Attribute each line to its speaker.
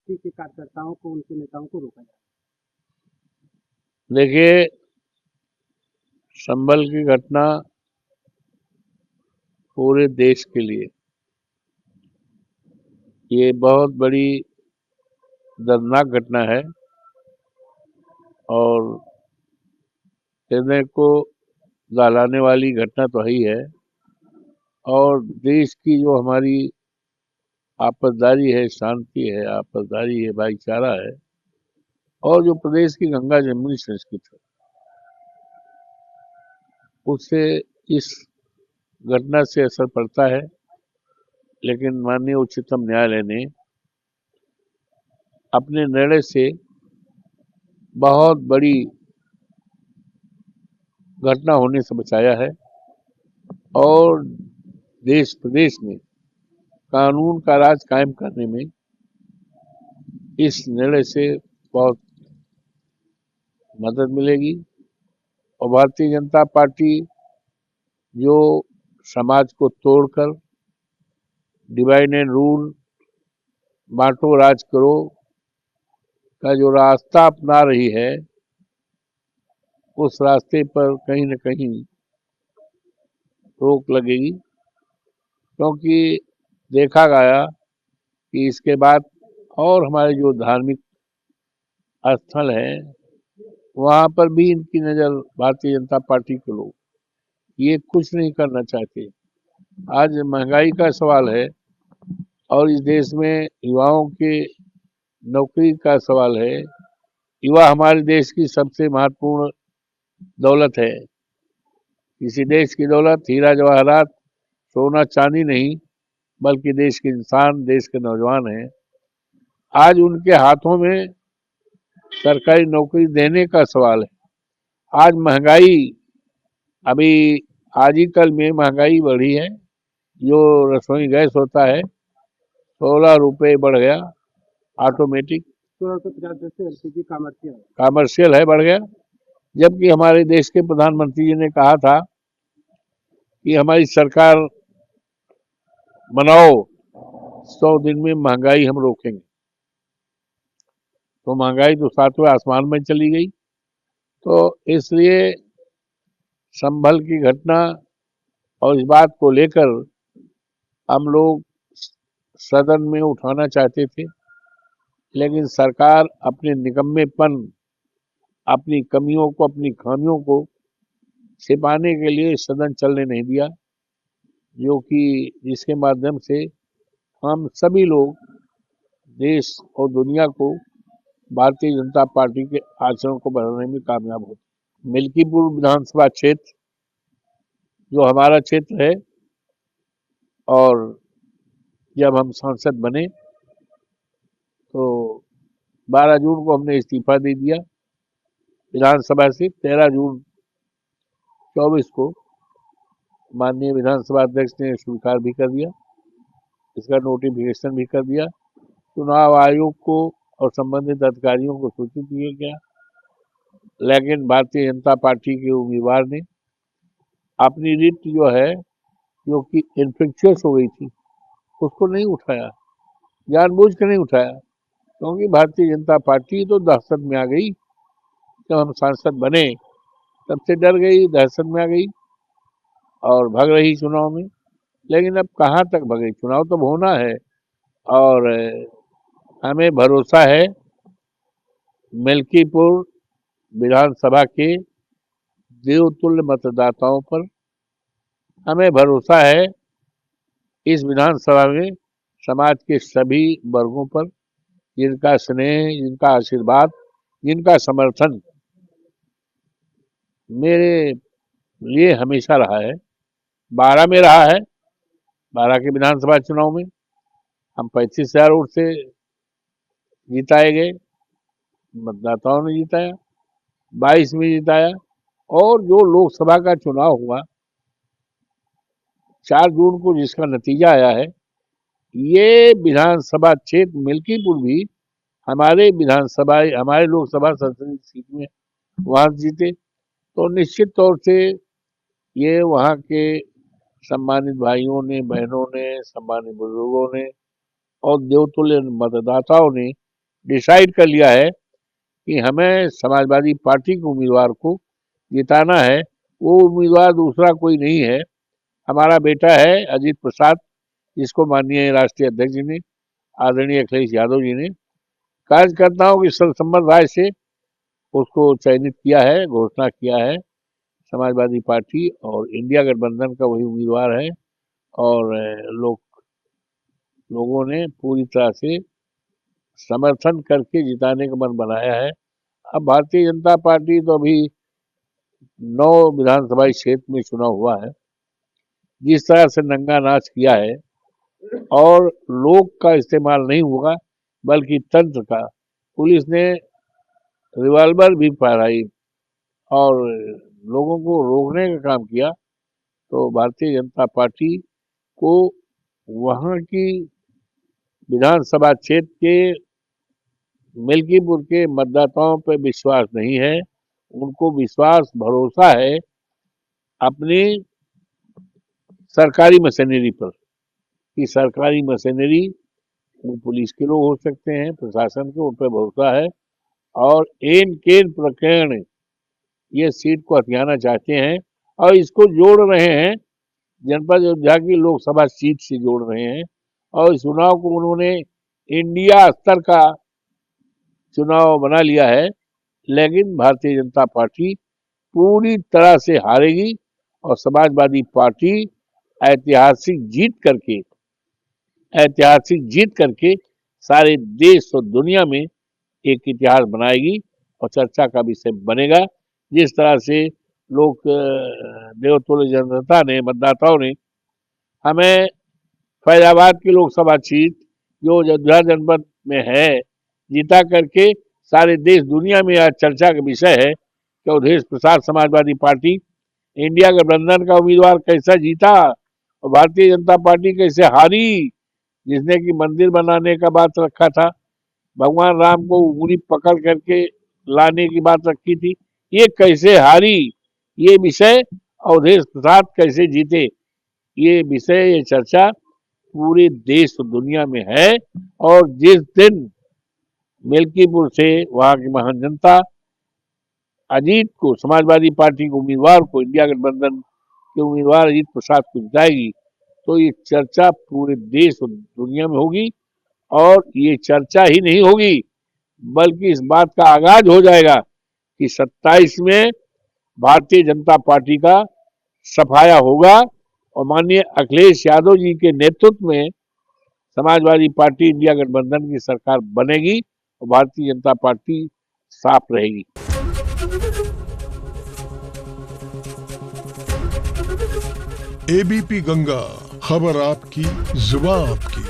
Speaker 1: Party के कार्यकर्ताओं को, उनके नेताओं को रोका जा
Speaker 2: देखिए, संभल की घटना पूरे देश के लिए ये बहुत बड़ी दर्दनाक घटना है और हृदय को दहलाने वाली घटना तो है ही है। और देश की जो हमारी आपसदारी है, शांति है, आपसदारी है, भाईचारा है, और जो प्रदेश की गंगा जमुनी संस्कृति है, उससे इस घटना से असर पड़ता है। लेकिन माननीय उच्चतम न्यायालय ने अपने निर्णय से बहुत बड़ी घटना होने से बचाया है और देश प्रदेश में कानून का राज कायम करने में इस निर्णय से बहुत मदद मिलेगी। और भारतीय जनता पार्टी जो समाज को तोड़कर डिवाइड एंड रूल, बांटो राज करो का जो रास्ता अपना रही है, उस रास्ते पर कहीं न कहीं रोक लगेगी। क्योंकि देखा गया कि इसके बाद और हमारे जो धार्मिक स्थल हैं, वहाँ पर भी इनकी नज़र भारतीय जनता पार्टी के लोग ये कुछ नहीं करना चाहते। आज महंगाई का सवाल है और इस देश में युवाओं के नौकरी का सवाल है। युवा हमारे देश की सबसे महत्वपूर्ण दौलत है। किसी देश की दौलत हीरा जवाहरात, सोना चांदी नहीं, बल्कि देश के इंसान, देश के नौजवान हैं। आज उनके हाथों में सरकारी नौकरी देने का सवाल है। आज महंगाई, अभी आज ही कल में महंगाई बढ़ी है। जो रसोई गैस होता है 16 रुपये बढ़ गया, ऑटोमेटिक
Speaker 1: 1650 से एलपीजी कमर्शियल
Speaker 2: कमर्शियल है, बढ़ गया। जबकि हमारे देश के प्रधानमंत्री जी ने कहा था कि हमारी सरकार बनाओ, 100 दिन में महंगाई हम रोकेंगे। तो महंगाई तो सातवें आसमान में चली गई। तो इसलिए संभल की घटना और इस बात को लेकर हम लोग सदन में उठाना चाहते थे, लेकिन सरकार अपने निकम्मेपन, अपनी कमियों को, अपनी खामियों को छिपाने के लिए सदन चलने नहीं दिया, जो कि जिसके माध्यम से हम सभी लोग देश और दुनिया को भारतीय जनता पार्टी के आचरण को बढ़ाने में कामयाब होते। मिल्कीपुर विधानसभा क्षेत्र जो हमारा क्षेत्र है, और जब हम सांसद बने तो 12 जून को हमने इस्तीफा दे दिया विधानसभा से। 13 जून 24 को माननीय विधानसभा अध्यक्ष ने स्वीकार भी कर दिया, इसका नोटिफिकेशन भी कर दिया। चुनाव आयोग को और संबंधित अधिकारियों को सूचित किया गया, लेकिन भारतीय जनता पार्टी के उम्मीदवार ने अपनी रिट जो है, जो कि इन्फेक्शियस हो गई थी, उसको नहीं उठाया, जानबूझ कर नहीं उठाया। क्योंकि भारतीय जनता पार्टी तो दहशत में आ गई। जब हम सांसद बने तब से डर गई, दहशत में आ गई और भाग रही चुनाव में। लेकिन अब कहाँ तक भागे, चुनाव तो होना है और हमें भरोसा है मिल्कीपुर विधानसभा के देवतुल्य मतदाताओं पर। हमें भरोसा है इस विधानसभा में समाज के सभी वर्गों पर, जिनका स्नेह, जिनका आशीर्वाद, जिनका समर्थन मेरे लिए हमेशा रहा है, 12 में रहा है। 12 के विधानसभा चुनाव में हम 35,000 वोट से जिताए गए, मतदाताओं ने जिताया। 22 में जिताया। और जो लोकसभा का चुनाव हुआ 4 जून को, जिसका नतीजा आया है, ये विधानसभा क्षेत्र मिल्कीपुर भी हमारे विधानसभा, हमारे लोकसभा संसदीय सीट में वहां जीते। तो निश्चित तौर से ये वहाँ के सम्मानित भाइयों ने, बहनों ने, सम्मानित बुजुर्गों ने और देवतुल्य मतदाताओं ने डिसाइड कर लिया है कि हमें समाजवादी पार्टी के उम्मीदवार को जिताना है। वो उम्मीदवार दूसरा कोई नहीं है, हमारा बेटा है अजीत प्रसाद, जिसको माननीय राष्ट्रीय अध्यक्ष जी ने, आदरणीय अखिलेश यादव जी ने कार्यकर्ताओं की सर्वसम्मत राय से उसको चयनित किया है, घोषणा किया है। समाजवादी पार्टी और इंडिया गठबंधन का वही उम्मीदवार है और लोगों ने पूरी तरह से समर्थन करके जिताने का मन बनाया है। अब भारतीय जनता पार्टी तो अभी 9 विधानसभा क्षेत्र में चुनाव हुआ है, जिस तरह से नंगा नाच किया है और लोग का इस्तेमाल नहीं होगा बल्कि तंत्र का, पुलिस ने रिवॉल्वर भी फहराई और लोगों को रोकने का काम किया, तो भारतीय जनता पार्टी को वहाँ की विधानसभा क्षेत्र के मिल्कीपुर के मतदाताओं पर विश्वास नहीं है। उनको विश्वास भरोसा है अपनी सरकारी मशीनरी पर, कि सरकारी मशीनरी वो पुलिस के लोग हो सकते हैं, प्रशासन को उन पर भरोसा है और एन केन प्रकरण ये सीट को हथियाना चाहते हैं और इसको जोड़ रहे हैं, जनपद अयोध्या की लोकसभा सीट से जोड़ रहे हैं और इस चुनाव को उन्होंने इंडिया स्तर का चुनाव बना लिया है। लेकिन भारतीय जनता पार्टी पूरी तरह से हारेगी और समाजवादी पार्टी ऐतिहासिक जीत करके सारे देश और दुनिया में एक इतिहास बनाएगी और चर्चा का विषय बनेगा। जिस तरह से लोग देवतुल्य जनता ने, मतदाताओं ने हमें फैजाबाद की लोकसभा सीट जो अयोध्या जनपद में है जीता करके सारे देश दुनिया में आज चर्चा का विषय है कि अवधेश प्रसाद समाजवादी पार्टी इंडिया गठबंधन का उम्मीदवार कैसा जीता और भारतीय जनता पार्टी कैसे हारी, जिसने कि मंदिर बनाने का बात रखा था, भगवान राम को उंगली पकड़ करके लाने की बात रखी थी, ये कैसे हारी, ये विषय अवधेश प्रसाद कैसे जीते, ये विषय, ये चर्चा पूरे देश और दुनिया में है। और जिस दिन मिल्कीपुर से वहां की महान जनता अजीत को, समाजवादी पार्टी के उम्मीदवार को, इंडिया गठबंधन के उम्मीदवार अजीत प्रसाद को जिताएगी, तो ये चर्चा पूरे देश और दुनिया में होगी। और ये चर्चा ही नहीं होगी बल्कि इस बात का आगाज हो जाएगा कि 27 में भारतीय जनता पार्टी का सफाया होगा और माननीय अखिलेश यादव जी के नेतृत्व में समाजवादी पार्टी इंडिया गठबंधन की सरकार बनेगी और भारतीय जनता पार्टी साफ रहेगी।
Speaker 3: एबीपी गंगा, खबर आपकी, जुबान आपकी।